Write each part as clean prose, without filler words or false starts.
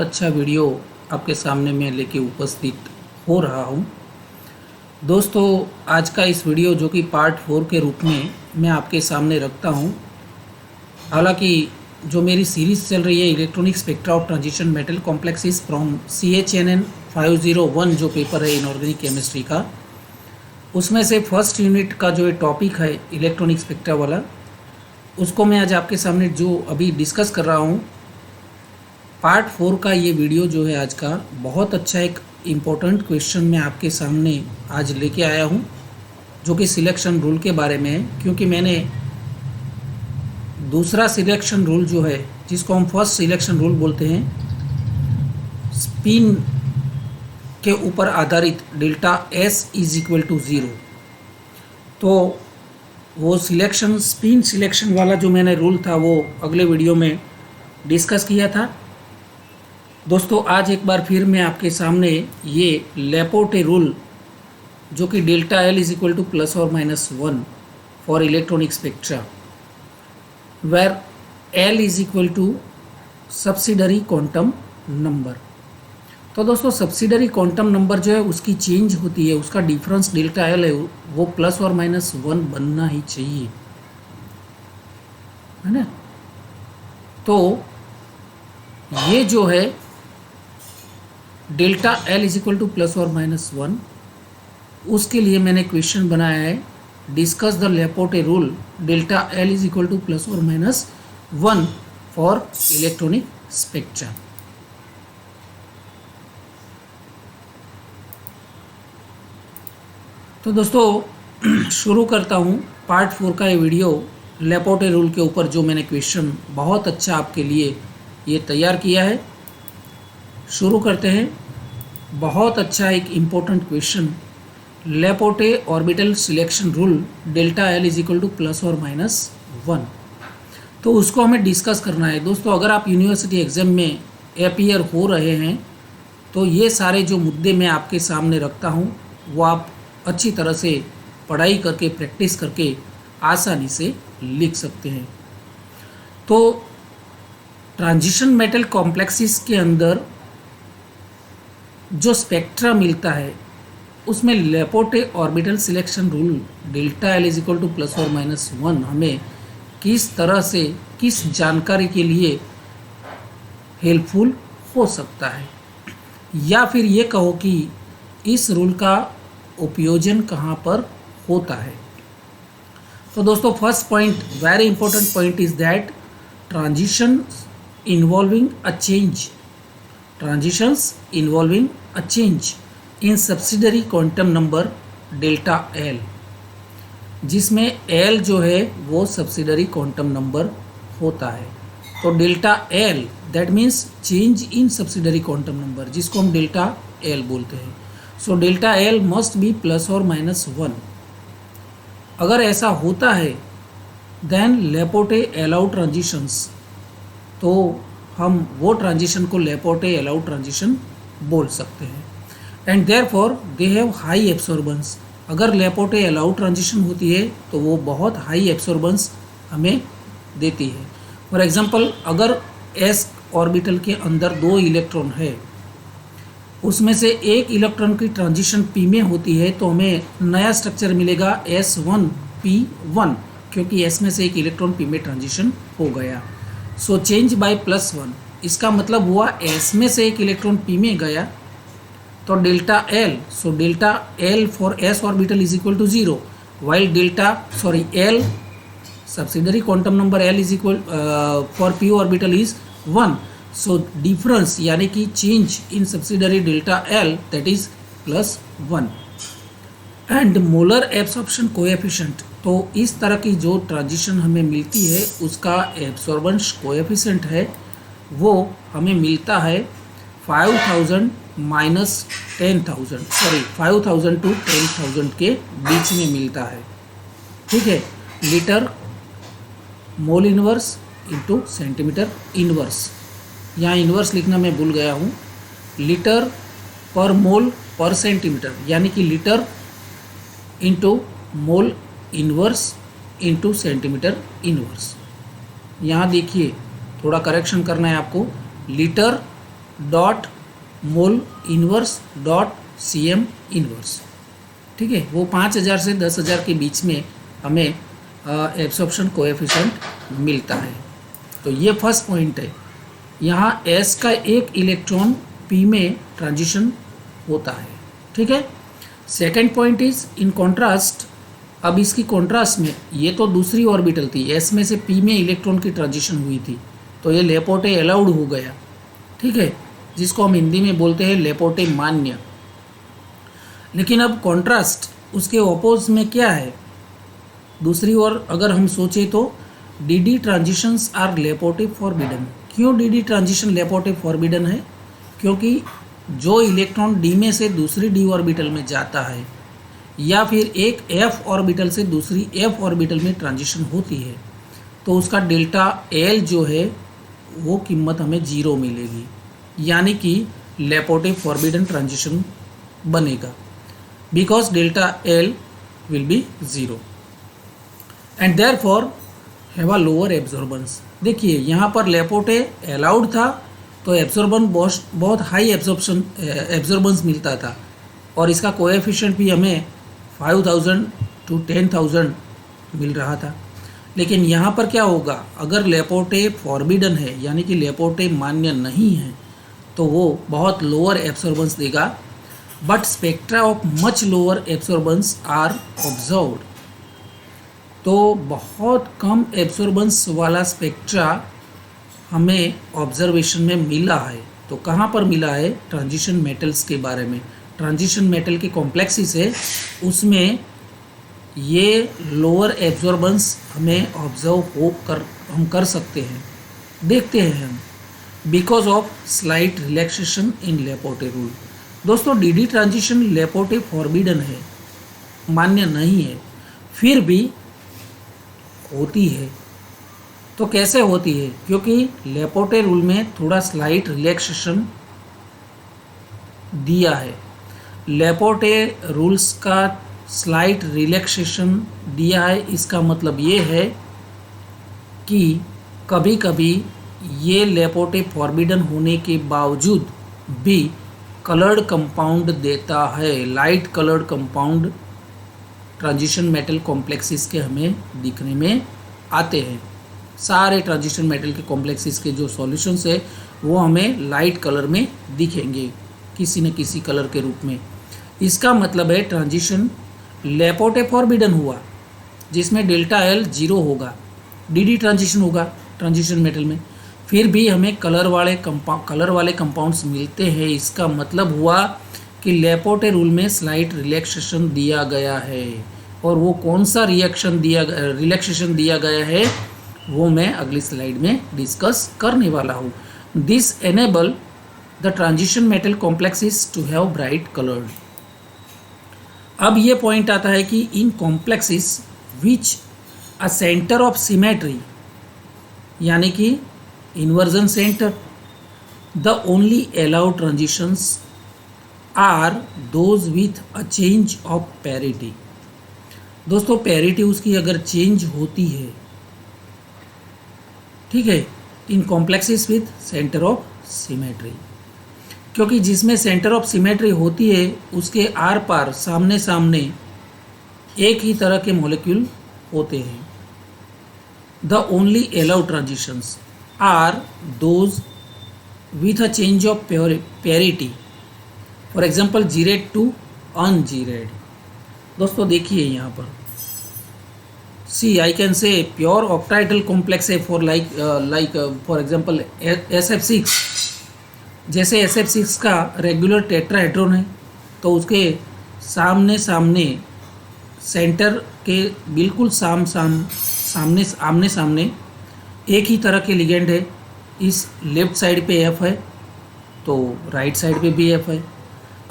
अच्छा वीडियो आपके सामने मैं लेके उपस्थित हो रहा हूँ। दोस्तों, आज का इस वीडियो जो कि पार्ट 4 के रूप में मैं आपके सामने रखता हूँ। हालांकि जो मेरी सीरीज़ चल रही है electronic spectra of transition metal complexes from CHNN 501 जो पेपर है इनऑर्गेनिक केमिस्ट्री का, उसमें से फर्स्ट यूनिट का जो टॉपिक है इलेक्ट्रॉनिक स्पेक्ट्रा वाला, उसको मैं आज आपके सामने जो अभी डिस्कस कर रहा हूँ। पार्ट 4 का ये वीडियो जो है आज का बहुत अच्छा एक इम्पोर्टेंट क्वेश्चन मैं आपके सामने आज लेके आया हूँ, जो कि सिलेक्शन रूल के बारे में है। क्योंकि मैंने दूसरा सिलेक्शन रूल जो है, जिसको हम फर्स्ट सिलेक्शन रूल बोलते हैं, स्पिन के ऊपर आधारित delta S is equal to 0, तो वो स्पिन सिलेक्शन वाला जो मैंने रूल था वो अगले वीडियो में डिस्कस किया था। दोस्तों, आज एक बार फिर मैं आपके सामने ये लेपोटे रूल जो कि delta L is equal to plus और minus 1 for electronic spectra where L is equal to subsidiary quantum number. तो दोस्तों, सब्सिडरी क्वांटम नंबर जो है उसकी चेंज होती है, उसका डिफरेंस डेल्टा L है वो प्लस और माइनस 1 बनना ही चाहिए, है ना। तो ये जो है delta L is equal to plus और माइनस 1, उसके लिए मैंने क्वेश्चन बनाया है, discuss the Laporte rule delta L is equal to plus और माइनस 1 फॉर इलेक्ट्रॉनिक स्पेक्ट्रा। तो दोस्तों, शुरू करता हूँ पार्ट 4 का ये वीडियो लेपोटे रूल के ऊपर, जो मैंने क्वेश्चन बहुत अच्छा आपके लिए ये तैयार किया है। शुरू करते हैं। बहुत अच्छा एक important question, Laporte orbital selection rule delta L is equal to plus और माइनस 1, तो उसको हमें डिस्कस करना है। दोस्तों, अगर आप यूनिवर्सिटी एग्जाम में अपीयर हो रहे हैं तो ये सारे जो मुद्दे मैं आपके सामने रखता हूँ वो आप अच्छी तरह से पढ़ाई करके, प्रैक्टिस करके आसानी से लिख सकते हैं। तो ट्रांजिशन मेटल कॉम्प्लेक्सेस के अंदर जो स्पेक्ट्रा मिलता है उसमें Laporte orbital selection rule delta L is equal to plus और माइनस 1 हमें किस तरह से, किस जानकारी के लिए हेल्पफुल हो सकता है, या फिर ये कहो कि इस रूल का उपयोजन कहाँ पर होता है। तो दोस्तों, first point, very important point is that transitions involving a change in subsidiary quantum number delta L, जिसमें L जो है वो सब्सिडरी क्वांटम नंबर होता है। तो delta L that means change in subsidiary quantum number, जिसको हम डेल्टा L बोलते हैं। सो delta L must be plus और माइनस 1। अगर ऐसा होता है देन लेपोटे अलाउ ट्रांजिशंस, तो हम वो ट्रांजिशन को लेपोटे अलाउ ट्रांजिशन बोल सकते हैं। And therefore they have high absorbance. अगर लेपोटे अलाउ ट्रांजिशन होती है तो वो बहुत हाई एब्सॉर्बेंस हमें देती है। फॉर एग्जांपल, अगर S ऑर्बिटल के अंदर 2 इलेक्ट्रॉन है, उसमें से एक इलेक्ट्रॉन की ट्रांजिशन P में होती है, तो हमें नया स्ट्रक्चर मिलेगा S1P1, क्योंकि S में से एक इलेक्ट्रॉन P में ट्रांजिशन हो गया। सो चेंज बाय प्लस 1, इसका मतलब हुआ S में से एक इलेक्ट्रॉन P में गया, तो delta L, so delta L for S orbital is equal to 0, while L subsidiary quantum number L is equal for P orbital is 1। So difference यानी कि change in subsidiary delta L that is plus 1। And molar absorption coefficient, तो इस तरह की जो transition हमें मिलती है उसका एब्सॉर्बेंस कोएफिशिएंट है वो हमें मिलता है 5000 माइनस 10,000, 5000 टू 10,000 के बीच में मिलता है। ठीक है, litre mole inverse into centimetre inverse. यहाँ इन्वर्स लिखना मैं भूल गया हूँ, लीटर पर मोल पर सेंटीमीटर, यानी कि लीटर इंटू मोल इन्वर्स इंटू सेंटीमीटर इन्वर्स। यहाँ देखिए, थोड़ा करेक्शन करना है आपको, लीटर डॉट मोल इन्वर्स डॉट CM इन्वर्स। ठीक है, वो 5000 से 10,000 के बीच में हमें एब्सॉर्प्शन कोएफिशिएंट मिलता है। तो ये फर्स्ट पॉइंट है। यहाँ S का एक इलेक्ट्रॉन P में ट्रांजिशन होता है। ठीक है। Second point is in contrast. अब इसकी कॉन्ट्रास्ट में ये तो दूसरी ऑर्बिटल थी, S में से P में इलेक्ट्रॉन की ट्रांजिशन हुई थी, तो ये लेपोटे अलाउड हो गया। ठीक है, जिसको हम हिंदी में बोलते हैं लेपोटे मान्य। लेकिन अब कॉन्ट्रास्ट उसके ऑपोज में क्या है? दूसरी ओर अगर हम सोचें तो DD transitions are Laporte forbidden. क्यों DD ट्रांजिशन लेपोटे फॉरबिडन है? क्योंकि जो इलेक्ट्रॉन D में से दूसरी D ऑर्बिटल में जाता है या फिर एक F ऑर्बिटल से दूसरी F ऑर्बिटल में ट्रांजिशन होती है तो उसका डेल्टा L जो है वो कीमत हमें 0 मिलेगी, यानी कि लेपोटे फॉरबिडन ट्रांजिशन बनेगा, because delta L will be 0 and therefore have a lower absorbance. देखिए यहाँ पर लेपोटे अलाउड था तो बहुत हाई एब्जॉर्बेंस मिलता था और इसका कोएफिशिएंट भी हमें 5000 to 10,000 मिल रहा था। लेकिन यहाँ पर क्या होगा? अगर लेपोटे फॉरबिडन है यानी कि लेपोटे मान्य नहीं है तो वो बहुत लोअर एब्जॉर्बेंस देगा, but spectra of much lower absorbance are observed. तो बहुत कम एब्जॉर्बेंस वाला स्पेक्ट्रा हमें ऑब्जर्वेशन में मिला है। तो कहाँ पर मिला है? ट्रांजिशन मेटल्स के बारे में। ट्रांजिशन मेटल के कॉम्प्लेक्सेस है, उसमें ये लोअर एब्जॉर्बेंस हमें हम कर सकते हैं, देखते हैं हम, because of slight relaxation in Laporte rule. दोस्तों DD ट्रांजिशन लेपोटे फॉरबिडन है, मान्य नहीं है, फिर भी होती है। तो कैसे होती है? क्योंकि लेपोटे रूल में थोड़ा स्लाइट रिलैक्सेशन दिया है। लेपोटे रूल्स का स्लाइट रिलैक्सेशन दिया है, इसका मतलब ये है कि कभी कभी ये लेपोटे फॉरबिडन होने के बावजूद भी कलर्ड कंपाउंड देता है। Light coloured compound transition metal complexes के हमें दिखने में आते हैं। सारे ट्रांजिशन मेटल के कॉम्प्लेक्सेस के जो सॉल्यूशंस है वो हमें लाइट कलर में दिखेंगे, किसी न किसी कलर के रूप में। इसका मतलब है ट्रांजिशन लेपोटे फॉरबिडन हुआ, जिसमें डेल्टा L 0 होगा, DD ट्रांजिशन होगा ट्रांजिशन मेटल में, फिर भी हमें कलर वाले कंपाउंड्स मिलते हैं। इसका मतलब हुआ कि लेपोटे रूल में स्लाइट रिलैक्सेशन दिया गया है, और वो कौन सा रिलैक्सेशन दिया गया है वो मैं अगली स्लाइड में डिस्कस करने वाला हूँ। This enable the transition metal complexes to have bright coloured. अब ये पॉइंट आता है कि in complexes which a centre of symmetry, यानी कि inversion centre, the only allowed transitions are those with a change of parity. दोस्तों parity उसकी अगर चेंज होती है, ठीक है, in complexes with centre of symmetry, क्योंकि जिसमें सेंटर ऑफ सिमेट्री होती है उसके आर पार सामने सामने एक ही तरह के मॉलिक्यूल होते हैं। The only allowed transitions are those with a change of parity, for example gerade to ungerade. दोस्तों देखिए यहाँ पर see I can say pure octahedral complex है फॉर फॉर एग्जाम्पल SF6। जैसे SF6 का रेगुलर टेट्राहेड्रॉन है तो उसके सामने सेंटर के बिल्कुल आमने सामने एक ही तरह के लिगेंड है। इस लेफ्ट साइड पे F है तो राइट साइड पे भी F है,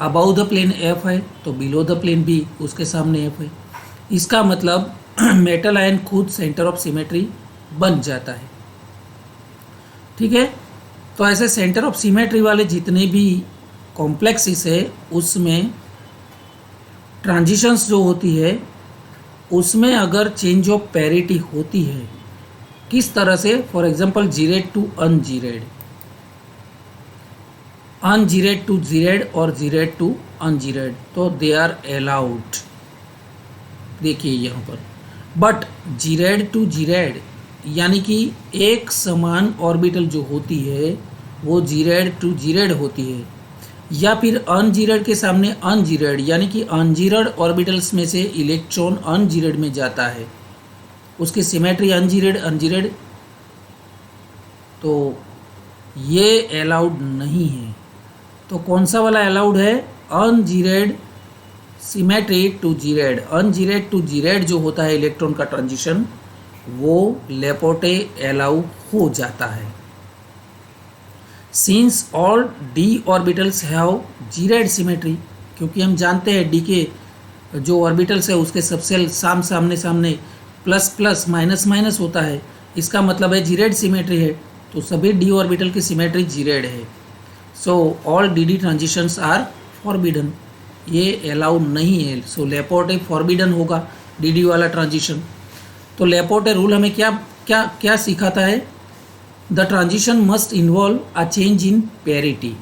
अबाउ द प्लेन F है तो बिलो द प्लेन भी उसके सामने F है। इसका मतलब मेटल आयन खुद सेंटर ऑफ सिमेट्री बन जाता है। ठीक है, तो ऐसे सेंटर ऑफ सिमेट्री वाले जितने भी कॉम्प्लेक्सेस है उसमें ट्रांजिशंस जो होती है उसमें अगर चेंज ऑफ पैरिटी होती है, किस तरह से? For example gerade to ungerade, ungerade to gerade और जीरेड टू अनजीरेड, तो दे आर अलाउड। देखिए यहाँ पर, बट जीरेड टू जीरेड यानी कि एक समान ऑर्बिटल जो होती है वो जीरेड टू जीरेड होती है, या फिर अनजीरेड के सामने अनजीरेड यानी कि अनजीरेड ऑर्बिटल्स में से इलेक्ट्रॉन अनजीरेड में जाता है, उसकी सिमेट्री अनजीरेड अनजीरेड, तो ये अलाउड नहीं है। तो कौन सा वाला अलाउड है? Ungerade symmetry to gerade. Ungerade to gerade जो होता है इलेक्ट्रॉन का ट्रांजिशन, वो लेपोटे अलाउ हो जाता है। Since all D orbitals have geared symmetry, क्योंकि हम जानते हैं डी के जो ऑर्बिटल्स है उसके सबसे सामने सामने प्लस प्लस माइनस माइनस होता है, इसका मतलब है जीरेड सिमेट्री है, तो सभी डी ऑर्बिटल की सिमेट्री जीरेड है। So all D D transitions are forbidden, ये अलाउ नहीं है। सो लेपोटे फॉरबिडन होगा डी डी वाला ट्रांजिशन। तो लेपोटे रूल हमें क्या क्या क्या सिखाता है? The transition must involve a change in parity.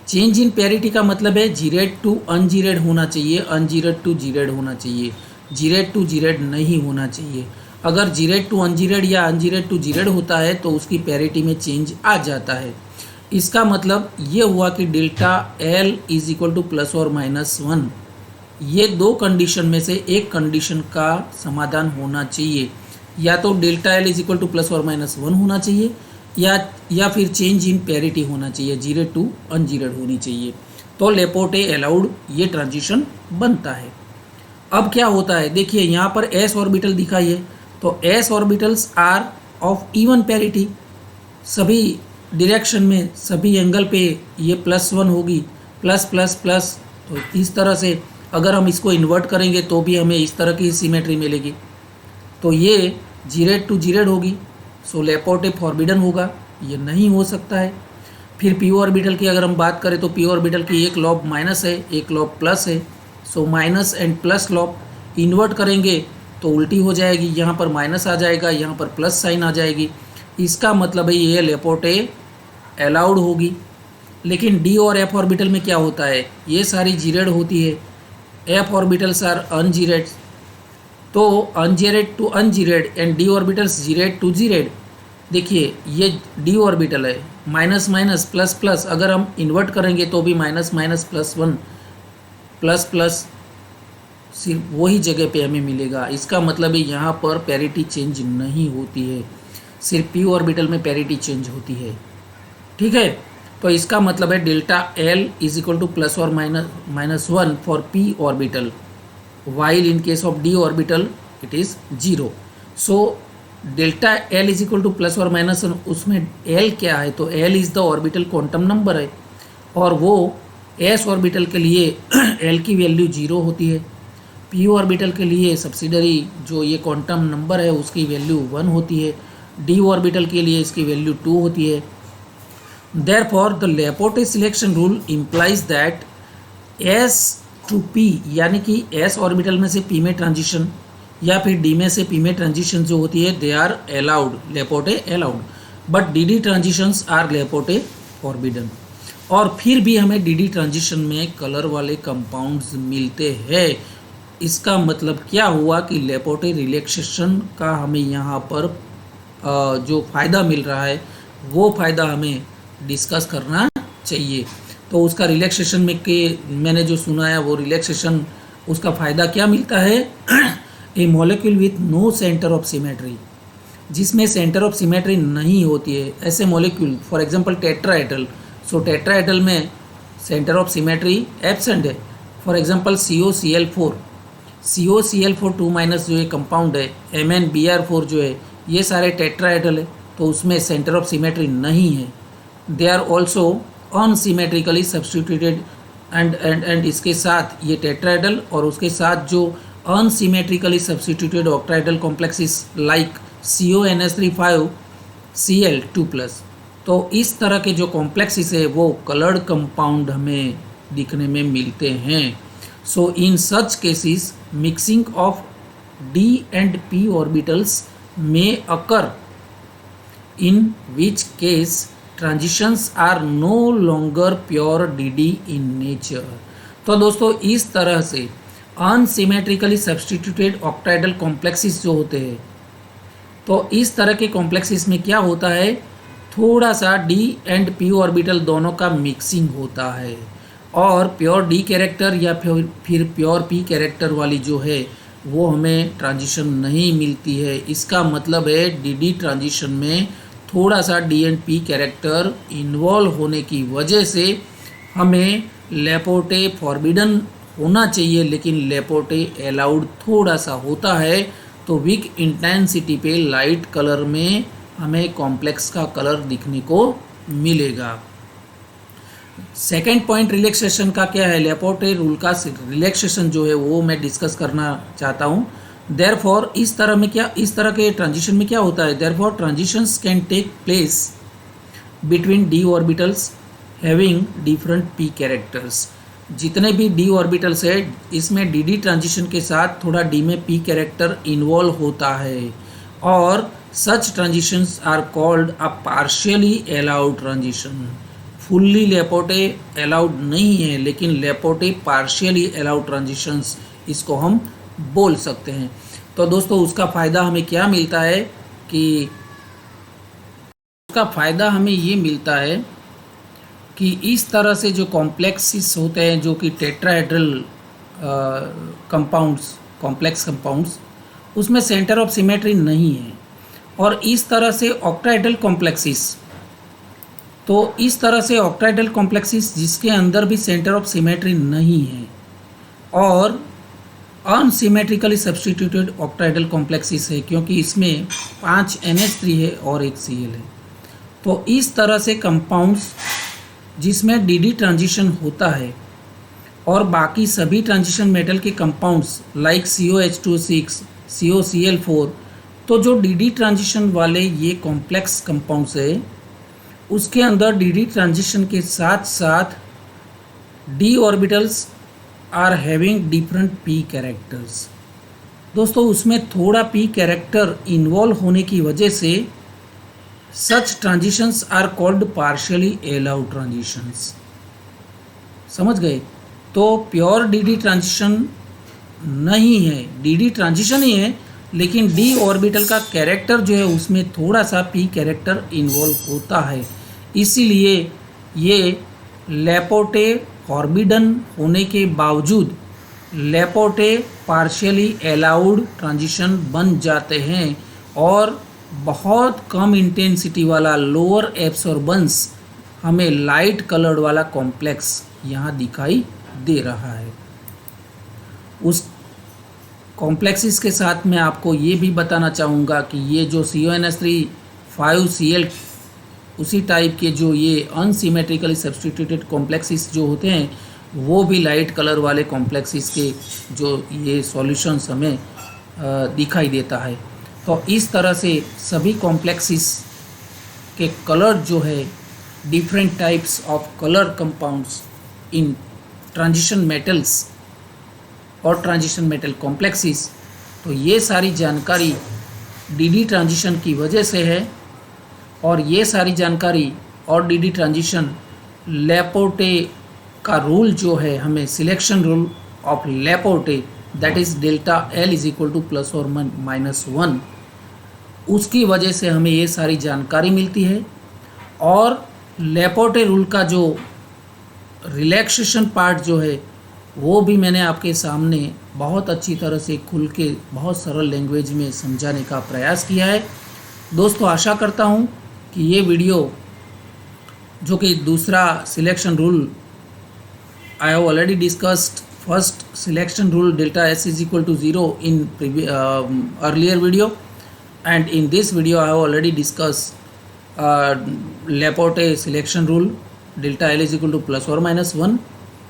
Change in parity का मतलब है जीरेड टू अनजीरेड होना चाहिए, अनजीरेड टू जीरेड होना चाहिए, जीरेड टू जीरेड नहीं होना चाहिए। अगर जीरेड टू अनजीरेड या अनजीरेड टू जीरेड होता है तो उसकी पैरिटी में चेंज आ जाता है। इसका मतलब ये हुआ कि delta L is equal to plus और माइनस 1, ये दो कंडीशन में से एक कंडीशन का समाधान होना चाहिए। या तो delta L is equal to plus और माइनस 1 होना चाहिए, या फिर चेंज इन पैरिटी होना चाहिए, जीरेड टू अनजीरेड होनी चाहिए, तो लेपोटे अलाउड ये ट्रांजिशन बनता है। अब क्या होता है, देखिए यहाँ पर एस ऑर्बिटल दिखाई है, तो S orbitals are of even parity, सभी डायरेक्शन में सभी एंगल पे ये +1 होगी, प्लस प्लस प्लस। तो इस तरह से अगर हम इसको इन्वर्ट करेंगे तो भी हमें इस तरह की सिमेट्री मिलेगी, तो ये जीरेड टू जीरेड होगी। सो लेपोटे फॉरबिडन होगा, ये नहीं हो सकता है। फिर पी ऑर्बिटल की अगर हम बात करें तो पी ऑर्बिटल की एक लॉब माइनस है, एक लॉब प्लस है। So minus and plus lobe invert करेंगे तो उल्टी हो जाएगी, यहाँ पर माइनस आ जाएगा, यहाँ पर प्लस साइन आ जाएगी। इसका मतलब है ये लेपोटे अलाउड होगी। लेकिन डी और एफ ऑर्बिटल में क्या होता है, ये सारी जीरेड होती है, एफ ऑर्बिटल्स आर अनजीरेड, तो ungerade to ungerade and D orbitals gerade to gerade. देखिए ये डी ऑर्बिटल है, माइनस माइनस प्लस प्लस, अगर हम इन्वर्ट करेंगे तो भी माइनस माइनस +1 प्लस प्लस सिर्फ वही जगह पे हमें मिलेगा। इसका मतलब है यहाँ पर पैरिटी चेंज नहीं होती है, सिर्फ पी ऑर्बिटल में पैरिटी चेंज होती है। ठीक है, तो इसका मतलब है delta L is equal to plus और -1 for P orbital, while in case of d orbital it is 0. so delta l is equal to plus और माइनस, उसमें l क्या है, तो l is the orbital quantum number है, और वो s orbital के लिए l की वैल्यू 0 होती है, p ऑर्बिटल के लिए सब्सिडरी जो ये क्वांटम नंबर है उसकी वैल्यू 1 होती है, d ऑर्बिटल के लिए इसकी वैल्यू 2 होती है। therefore the Laporte selection rule implies that s to P यानी कि एस ऑर्बिटल में से पी में ट्रांजिशन या फिर डी में से पी में ट्रांजिशन जो होती है they are allowed, Laporte allowed, but D D transitions are Laporte forbidden. और फिर भी हमें डी डी ट्रांजिशन में कलर वाले कंपाउंड्स मिलते हैं। इसका मतलब क्या हुआ कि लेपोटे रिलैक्सेशन का हमें यहाँ पर जो फ़ायदा मिल रहा है वो फ़ायदा हमें डिस्कस करना चाहिए। तो उसका रिलैक्सेशन में के मैंने जो सुना है वो रिलैक्सेशन उसका फ़ायदा क्या मिलता है, a molecule with no centre of symmetry, जिसमें सेंटर ऑफ सिमेट्री नहीं होती है, ऐसे molecule for example tetrahedral. So tetrahedral में सेंटर ऑफ सिमेट्री एब्सेंट है, फॉर एग्जांपल COCl4, COCl4 2- जो ये कंपाउंड है, MnBr4 जो है, ये सारे टेट्राहेड्रल है, तो उसमें सेंटर ऑफ सिमेट्री नहीं है, they are also unsymmetrically substituted and इसके साथ ये टेट्राहेड्रल और उसके साथ जो unsymmetrically substituted octahedral complexes like CONH3 5Cl2+। तो इस तरह के जो कॉम्प्लेक्सेस है वो कलर्ड कंपाउंड हमें दिखने में मिलते हैं। So in such cases mixing of D and P orbitals में occur, in which case transitions are no longer pure D in nature. तो दोस्तों इस तरह से अनसिमेट्रिकली सब्सटीट्यूटेड ऑक्टाइडल कॉम्प्लेक्सेस जो होते हैं, तो इस तरह के कॉम्प्लेक्सेस में क्या होता है, थोड़ा सा डी एंड पी ऑर्बिटल दोनों का मिक्सिंग होता है, और प्योर डी कैरेक्टर या फिर प्योर पी कैरेक्टर वाली जो है वो हमें ट्रांजिशन नहीं मिलती है। इसका मतलब है डी ट्रांजिशन में थोड़ा सा D and P character involve होने की वजह से हमें लेपोर्टे फॉरबिडन होना चाहिए, लेकिन लेपोर्टे अलाउड थोड़ा सा होता है। तो वीक इंटेंसिटी पे लाइट कलर में हमें कॉम्प्लेक्स का कलर दिखने को मिलेगा। सेकेंड पॉइंट रिलैक्सेशन का क्या है, लेपोर्टे रूल का रिलैक्सेशन जो है वो मैं डिस्कस करना चाहता हूँ। देयरफॉर इस तरह के ट्रांजिशन में क्या होता है, therefore transitions can take place between D orbitals having different P characters. जितने भी डी ऑर्बिटल्स है इसमें डी ट्रांजिशन के साथ थोड़ा डी में पी कैरेक्टर इन्वॉल्व होता है, और such transitions are called a partially allowed transition. Fully Laporte allowed नहीं है, लेकिन लेपोर्टे पार्शियली अलाउड ट्रांजिशंस इसको हम बोल सकते हैं। तो दोस्तों उसका फ़ायदा हमें क्या मिलता है कि ये मिलता है कि इस तरह से जो कॉम्प्लेक्सेस होते हैं जो कि टेट्राहेड्रल कॉम्प्लेक्स कंपाउंड्स, उसमें सेंटर ऑफ सिमेट्री नहीं है, और इस तरह से ऑक्टाहेड्रल कॉम्प्लेक्सेस जिसके अंदर भी सेंटर ऑफ सिमेट्री नहीं है, और अनसिमेट्रिकली सब्सटीट्यूटेड ऑक्टाहेड्रल कॉम्प्लेक्सेस है, क्योंकि इसमें 5 NH3 है और 1 Cl है। तो इस तरह से कंपाउंड्स जिसमें डी ट्रांजिशन होता है और बाकी सभी ट्रांजिशन मेटल के कंपाउंड्स लाइक COH2 COCl4, तो जो डी ट्रांजिशन वाले ये कॉम्प्लेक्स कंपाउंड्स है उसके अंदर डी ट्रांजिशन के साथ साथ D orbitals are having different P characters. दोस्तों उसमें थोड़ा पी कैरेक्टर इन्वॉल्व होने की वजह से such transitions are called partially allowed transitions. समझ गए? तो प्योर डी ट्रांजिशन नहीं है, डी ट्रांजिशन ही है, लेकिन डी ऑर्बिटल का कैरेक्टर जो है उसमें थोड़ा सा पी कैरेक्टर इन्वॉल्व होता है, इसीलिए ये लेपोर्टे फॉरबिडन होने के बावजूद लेपोर्टे पार्शियली अलाउड ट्रांजिशन बन जाते हैं, और बहुत कम इंटेंसिटी वाला लोअर एब्सॉर्बेंस हमें लाइट कलर्ड वाला कॉम्प्लेक्स यहाँ दिखाई दे रहा है। उस कॉम्प्लेक्सेस के साथ मैं आपको ये भी बताना चाहूँगा कि ये जो CONH3 5Cl उसी टाइप के जो ये अनसिमेट्रिकली सब्सटीट्यूटेड कॉम्प्लेक्सेस जो होते हैं वो भी लाइट कलर वाले कॉम्प्लेक्सेस के जो ये सॉल्यूशंस हमें दिखाई देता है। तो इस तरह से सभी कॉम्प्लेक्सेस के कलर जो है different types of colour compounds in transition metals और ट्रांजिशन मेटल कॉम्प्लेक्सेस, तो ये सारी जानकारी डी ट्रांजिशन की वजह से है, और ये सारी जानकारी और डी ट्रांजिशन लेपोर्टे का रूल जो है हमें selection rule of Laporte that is delta L is equal to +or-1, उसकी वजह से हमें ये सारी जानकारी मिलती है। और लेपोर्टे रूल का जो रिलैक्सेशन पार्ट जो है वो भी मैंने आपके सामने बहुत अच्छी तरह से खुल के बहुत सरल लैंग्वेज में समझाने का प्रयास किया है। दोस्तों आशा करता हूँ कि ये वीडियो जो कि दूसरा selection rule I have already discussed first selection rule delta S is equal to 0 in earlier video, and in this video I have already discussed Laporte selection rule delta L is equal to +or-1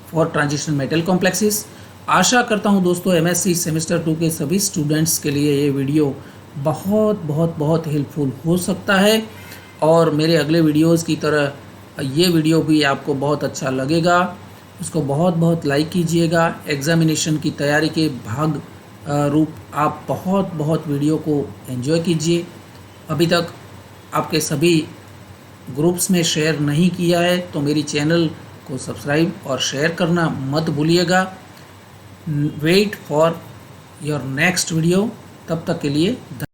for transition metal complexes। आशा करता हूँ दोस्तों MSc semester 2 के सभी students के लिए ये video बहुत helpful हो सकता है, और मेरे अगले वीडियोस की तरह ये वीडियो भी आपको बहुत अच्छा लगेगा। उसको बहुत लाइक कीजिएगा। एग्ज़ामिनेशन की तैयारी के भाग रूप आप बहुत वीडियो को एंजॉय कीजिए। अभी तक आपके सभी ग्रुप्स में शेयर नहीं किया है तो मेरी चैनल को सब्सक्राइब और शेयर करना मत भूलिएगा। Wait for your next video. तब तक के लिए